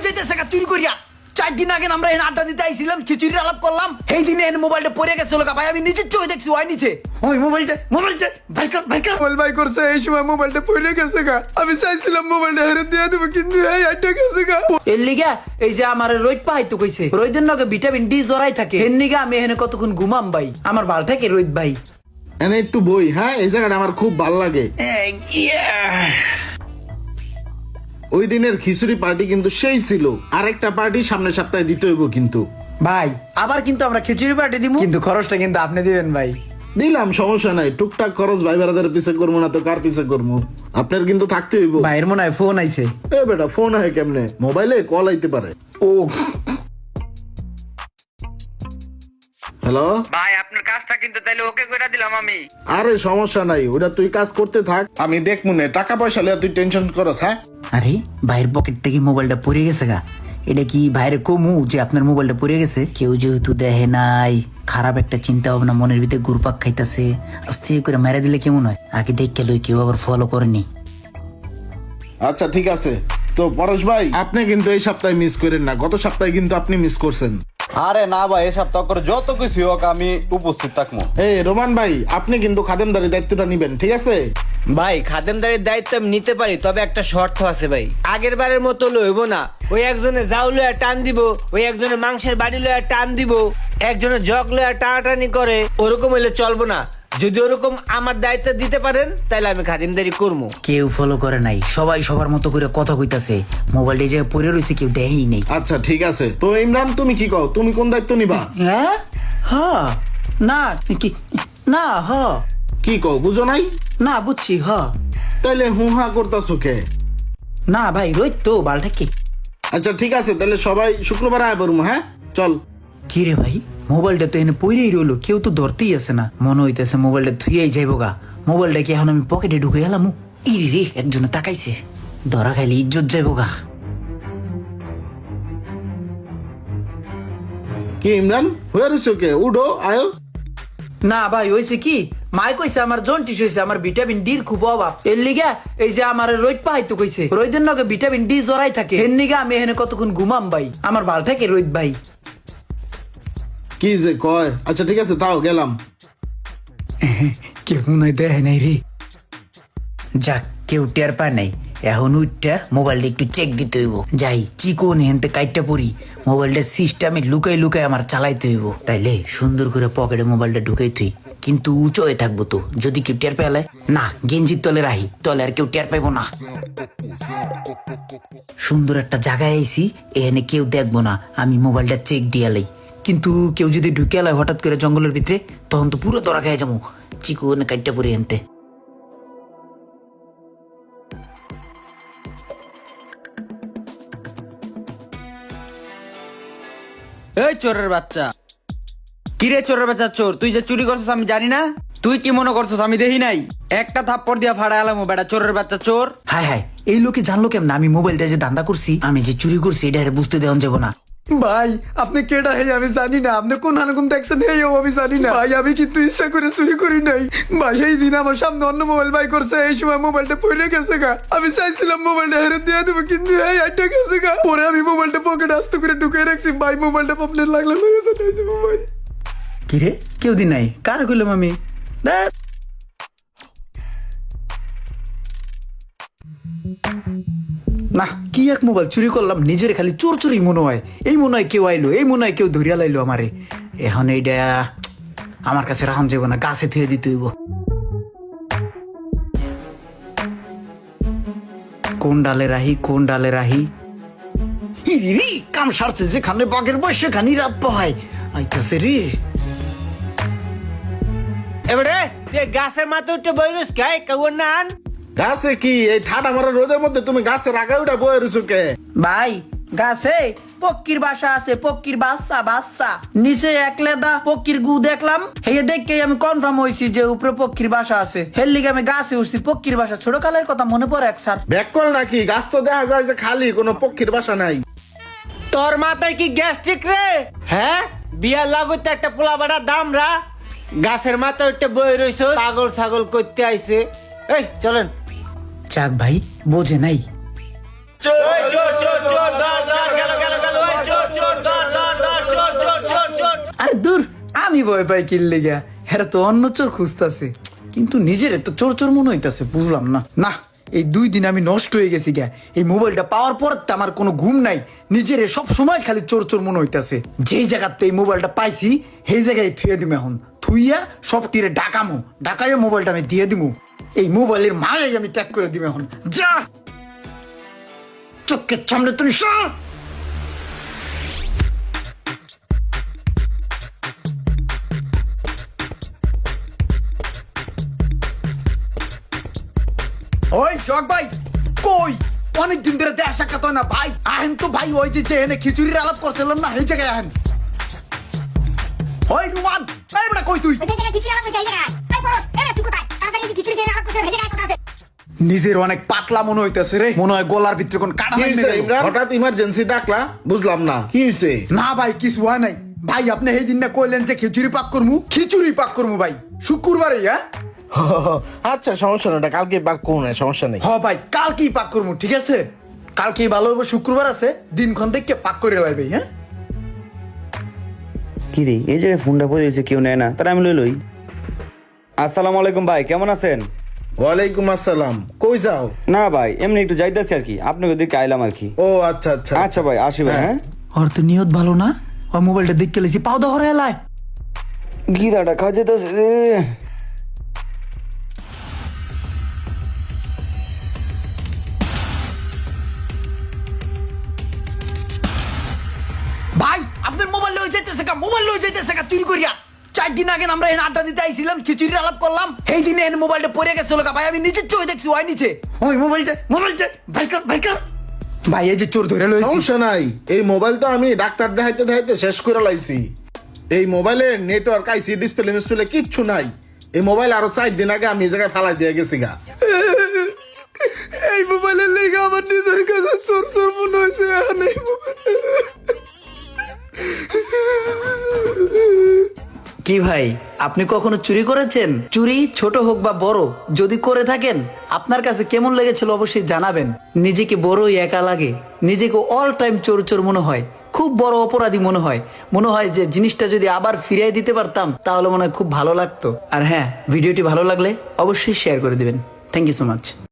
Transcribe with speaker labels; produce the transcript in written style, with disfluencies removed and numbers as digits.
Speaker 1: যাইতেছে চুরি করিয়া 4 দিন আগে আমরা এখানে আড্ডা দিতে আইছিলাম খিচুড়ির আলাপ করলাম সেই দিনে এখানে মোবাইলটা পড়ে গেছিল ভাই আমি নিজের চোখে দেখছি ওই নিচে ওই মোবাইলটা মোবাইল বাই করছে এই সময় মোবাইলটা পড়ে গেছে গা আমি চাইছিলাম মোবাইলটা হেরে দিয়ে দেবো কিন্তু এই আড্ডা গেছে গা এর লিগা এই যে আমার রোদ পাইতো কইছে রোদের নগে ভিটামিন ডি জরাই থাকে এর লিগা আমি এখানে কতক্ষণ ঘুমাম ভাই আমার ভাল থাকে রোদ ভাই
Speaker 2: এনে একটু বই হ্যাঁ এই জায়গাটা আমার খুব ভালো লাগে ওই দিনের খিচুড়ি পার্টি কিন্তু সেই ছিল আরেকটা পার্টি সামনের সপ্তাহে দিতে হইব কিন্তু
Speaker 1: ভাই আবার কিন্তু আমরা খিচুড়ি পার্টি দিব কিন্তু খরচটা কিন্তু আপনি দিবেন ভাই
Speaker 2: দিলাম সমস্যা নাই টুকটাক খরচ ভাই বেড়াদের পিছে করবো না তো কার পিছে করবো আপনার কিন্তু থাকতে হইব
Speaker 1: ভাইয়ের মনে হয় ফোন আইছে
Speaker 2: এ বেটা ফোন হয় কেমনে মোবাইলে কল আইতে পারে
Speaker 1: ও
Speaker 2: হ্যালো
Speaker 3: ভাই আপনার কাজটা কিন্তু তাইলে ওকে করে দিলাম আমি।
Speaker 2: আরে সমস্যা নাই ওটা তুই কাজ করতে থাক আমি দেখবো না টাকা পয়সা লিয়া তুই টেনশন করস হ্যাঁ
Speaker 1: আরে ভাইয়ের পকেট থেকে মোবাইলটা পড়ে গেছে গা এটা কি ভাইরে কমু যে আপনার মোবাইলটা পড়ে গেছে কেউ যেহেতু দেখে নাই খারাপ একটা চিন্তা ভাবনা মনের ভিতরে ঘুরপাক খাইতাছে আস্তে করে মেরে দিলে কেমন হয় আগে দেখে লই কেউ আবার ফলো করেনি
Speaker 2: আচ্ছা ঠিক আছে তো পরেশ ভাই আপনি কিন্তু এই সপ্তাহে মিস করেন না গত সপ্তাহে কিন্তু আপনি মিস করছেন
Speaker 4: আরে না ভাই এই সপ্তাহ করে যত কিছু হোক আমি উপস্থিত থাকবো।
Speaker 2: এই রোমান ভাই আপনি কিন্তু খাদেমদারি দায়িত্বটা নিবেন ঠিক আছে
Speaker 5: ভাই খাদেমদারির দায়িত্ব আমি নিতে পারি তবে একটা শর্ত আছে ভাই আগের বারের মতো লইব না ওই একজনে জাউ লয়া টান দিব ওই একজনে মাংসের বাড়ি লয়া টান দিব একজনে জগ লয়া টানাটানি করে ওরকম হইলে চলবো না যদি ওরকম আমার দায়িত্ব দিতে পারেন তাহলে আমি খাদেমদারি করবো
Speaker 1: কেউ ফলো করে নাই সবাই সবার মতো করে কথা কইতাছে মোবাইলটা যে পড়ে রইছে কেউ দেখেই নেই
Speaker 2: আচ্ছা ঠিক আছে তো ইমরান তুমি কি কও তুমি কোন দায়িত্ব নিবা
Speaker 1: হ্যাঁ হ্যাঁ না কি না হ
Speaker 2: কি কও বুঝো নাই
Speaker 1: না বুঝছি হ
Speaker 2: তাইলে হুহা করতাছো কে
Speaker 1: না ভাই রোজ তো বালটা কি
Speaker 2: আচ্ছা ঠিক আছে তাহলে সবাই শুক্রবার আয় বরুম হ্যাঁ চল
Speaker 1: কি রে ভাই মোবাইলটা তো এনে পইরেই রইলো কেউ তো ধরতেই আছে না মনে হইতেছে মোবাইলটা ধুইয়াই যাইব গা মোবাইলটা কি এখন আমি পকেটে ঢুকে গেলাম ইরে রে একজনে তাকাইছে ধরা খাইলে ইজ্জত যাইব গা
Speaker 2: কি ইমরান হয়ে রইছো কে উঠো আয়ো
Speaker 1: না ভাই হইছে কি মাই কইছে আমার জন্টিস হইছে আমার ভিটামিন ডির খুব অভাব এর লিগা এই যে আমার রোদ পাইতো কইছে রোদের নগে ভিটামিন ডি জরাই থাকে এর লিগা আমি এখানে কতক্ষণ ঘুমাম ভাই আমার ভাল থাকে রোদ ভাই
Speaker 2: কি যে কয় আচ্ছা ঠিক আছে তাও গেলাম
Speaker 1: কেউ মনে হয় দেখে নাই রে যাক কেউ টের পায় নাই এখন উঠটা মোবাইলটা একটু চেক দিতে হইব যাই চিকন হেনতে কাইটটা পড়ি মোবাইলটা সিস্টেমে লুকাই লুকাই আমার চালাইতে হইব তাইলে সুন্দর করে পকেটে মোবাইলটা ঢুকাই তুই কিন্তু উঁচু হয়ে থাকবো তো যদি কেউ টের পেলে না গেঞ্জির তলে রাহি তলে আর কেউ টের পাইবো না সুন্দর একটা জায়গায় আইছি এখানে কেউ দেখবো না আমি মোবাইলটা চেক দিয়ালাই কিন্তু কেউ যদি ঢুকে এলাই হঠাৎ করে জঙ্গলের ভিতরে তখন তো পুরো ধরা খেয়ে যাবো চিকন কাইটটা পড়ি আনতে
Speaker 5: এই চোরের বাচ্চা কিরে চোরের বাচ্চা চোর তুই যে চুরি করছিস আমি জানি না তুই কি মনে করছিস আমি দেখি নাই একটা থাপ্পড় দিয়া ফাড়া এলাম বেটা চোরের বাচ্চা চোর
Speaker 1: হায় হায় এই লোকে জানলো কেমন আমি মোবাইলটা যে ধান্দা করছি আমি যে চুরি করছি এটা বুঝতে দেওয়া যাবো না ভাই আপনি কেডা হে আমি জানি না আপনি কোন হানকুম দেখছেন হেও আমি জানি না ভাই আমি কিন্তু ইচ্ছা করে চুরি করি নাই ভাই এই দিন আমার সামনে অন্য মোবাইল বাই করছে এই সময় মোবাইলটা পড়ে গেছে গা আমি চাইছিলাম মোবাইলটা হেরে দিয়ে দেবো কিন্তু এই আটটা গেছে গা পরে আমি মোবাইলটা পকেটে আস্তে করে ঢুকে রাখছি ভাই মোবাইলটা আপনার লাগলো মোবাইল কি রে কেউ দিন নাই কার কইলাম আমি না কি এক মোবাইল চুরি করলাম নিজের খালি চোর চুরি মনে হয় এই মনে হয় কেউ আইলো এই মনে হয় কেউ ধরিয়া লাইলো আমারে এখন এইটা আমার কাছে রাখা যাবো না গাছে থুয়ে দিতে হইব কোন ডালে রাহি কাম সারছে যেখানে বাঘের বয়স সেখানে রাত পাহায় আইতাছে রে
Speaker 5: এবারে তুই গাছের মাথা উঠে বইরস খাই কাউর না আন
Speaker 2: গাছে কি এই ঠাডা মারা রোদের মধ্যে তুমি গাছের আগায় উঠা বয়ে রইছো কে
Speaker 1: ভাই গাছে পক্ষীর বাসা আছে পক্ষীর বাচ্চা নিচে একলেদা পক্ষীর গু দেখলাম হেয়ে দেখে আমি কনফার্ম হয়েছি যে উপরে পক্ষীর বাসা আছে হের লিগে আমি গাছে উঠছি পক্ষীর বাসা ছোট কালের কথা মনে পড়ে এক স্যার
Speaker 2: ব্যাককল নাকি গাছ তো দেখা যায় যে খালি কোনো পক্ষীর বাসা নাই
Speaker 5: তোর মাথায় কি গ্যাস্ট্রিক রে হ্যাঁ বিয়ার লাগতে একটা পোলা বাড়া দামরা গাছের মাথা উঠে বই রইছো পাগল ছাগল করতে আইছে এই চলেন
Speaker 1: চাক ভাই বোঝে নাই
Speaker 5: চোর চোর চোর চোর
Speaker 1: আরে দূর, আমি ভয় পাই কিল্লে গা, এরা তো অন্য চোর খুঁজতাছে, কিন্তু নিজের তো চোর চোর মনে হইতাছে, বুঝলাম না। না, এই 2 দিন আমি নষ্ট হয়ে গেছি গা। এই মোবাইলটা পাওয়ার পর তো আমার কোনো ঘুম নাই, নিজের সব সময় খালি চোর চোর মনে হইতাছে। যেই জায়গাতে এই মোবাইলটা পাইছি সেই জায়গায় থুয়ে দিম, এখন থুইয়া সব টিরে ডাকামো, ডাকাইয়া মোবাইলটা আমি দিয়ে দিমু। এই মোবাইলের মায়াই আমি ত্যাগ করে দিব এখন। যা, চোখের সামনে তুমি সর। ওই শখ ভাই, কই? অনেকদিন ধরে দেখা সাক্ষাৎ হয় না ভাই, আহেন তো ভাই। ওই যে এনে খিচুড়ির আলাপ করছিলাম না, এই জায়গায় আহেন। ওই রুমান, এই বেটা কই তুই? নিজের অনেক পাতলা মনে হইতাছে রে, মনে হয় গলার ভিতরে কোন কাটা
Speaker 2: কি
Speaker 1: লাগবে।
Speaker 2: হয়েছে ইমরান? হঠাৎ ইমার্জেন্সি ডাকলা, বুঝলাম না কি হয়েছে।
Speaker 1: না ভাই, কিছু হয় নাই ভাই। আপনি এই দিন না কইলেন যে খিচুড়ি পাক করমু, খিচুড়ি পাক করমু ভাই শুক্রবারে। হ্যাঁ
Speaker 2: আচ্ছা সমস্যা নেই, ওটা কালকে পাক করুন, সমস্যা নেই।
Speaker 1: হ ভাই, কালকেই পাক করমু, ঠিক আছে? কালকেই ভালো হবে, শুক্রবার আছে, দিনক্ষণ থেকে পাক করে লাইবে। হ্যাঁ
Speaker 6: কি রে, এই জায়গায় ফোনটা পড়ে দিয়েছে, কেউ নেয় না, তারা আমি লই লই। আসসালামু আলাইকুম ভাই, কেমন আছেন?
Speaker 2: ওয়ালাইকুম আসসালাম। কই যাও?
Speaker 6: না ভাই, এমনি একটু যাইতেছি আর কি, আপনাকে দিকে আইলাম আর কি।
Speaker 2: ও আচ্ছা আচ্ছা
Speaker 6: আচ্ছা ভাই, আসি ভাই। হ্যাঁ,
Speaker 1: ওর তো নিয়ত ভালো না, ওই মোবাইলটা দেখতে লেছি পাও দা হরে এলায়।
Speaker 6: গিদাটা খা যেতেছে রে।
Speaker 1: ভাই আপনার মোবাইল লয়ে যাইতেছে কা, মোবাইল লয়ে যাইতেছে কা চুরি করিয়া। 4 দিন আগে আমরা এখানে আড্ডা দিতে আইছিলাম, খিচুড়ির আলাপ করলাম, এই দিনে এনে মোবাইলটা পড়ে গেছে লোকা ভাই। আমি নিজের চোখে দেখছি ওই নিচে। ওই মোবাইলটা ভাই ভাই, এই যে চোর ধরে লইছি।
Speaker 2: সমস্যা নাই, এই মোবাইল তো আমি ডাক্তার দেখাইতে দেখাইতে শেষ করে লাইছি। এই মোবাইলের নেটওয়ার্ক, আইসি, ডিসপ্লে মিসপ্লে কিচ্ছু নাই। এই মোবাইল আরো 4 দিন আগে আমি এই জায়গায় ফালাই দিয়ে গেছি গা।
Speaker 1: এই মোবাইলের লেগে আমার নিজের কাছে চোর চোর মনে হয়েছে। কি ভাই, আপনি কখনো চুরি করেছেন? চুরি ছোট হোক বা বড়, যদি করে থাকেন আপনার কাছে কেমন লেগেছিল অবশ্যই জানাবেন। নিজেকে বড়ই একা লাগে, নিজেকে অল টাইম চোর চোর মনে হয়, খুব বড় অপরাধী মনে হয় যে জিনিসটা যদি আবার ফিরিয়ে দিতে পারতাম তাহলে মনে হয় খুব ভালো লাগতো। আর হ্যাঁ, ভিডিওটি ভালো লাগলে অবশ্যই শেয়ার করে দিবেন। Thank you so much.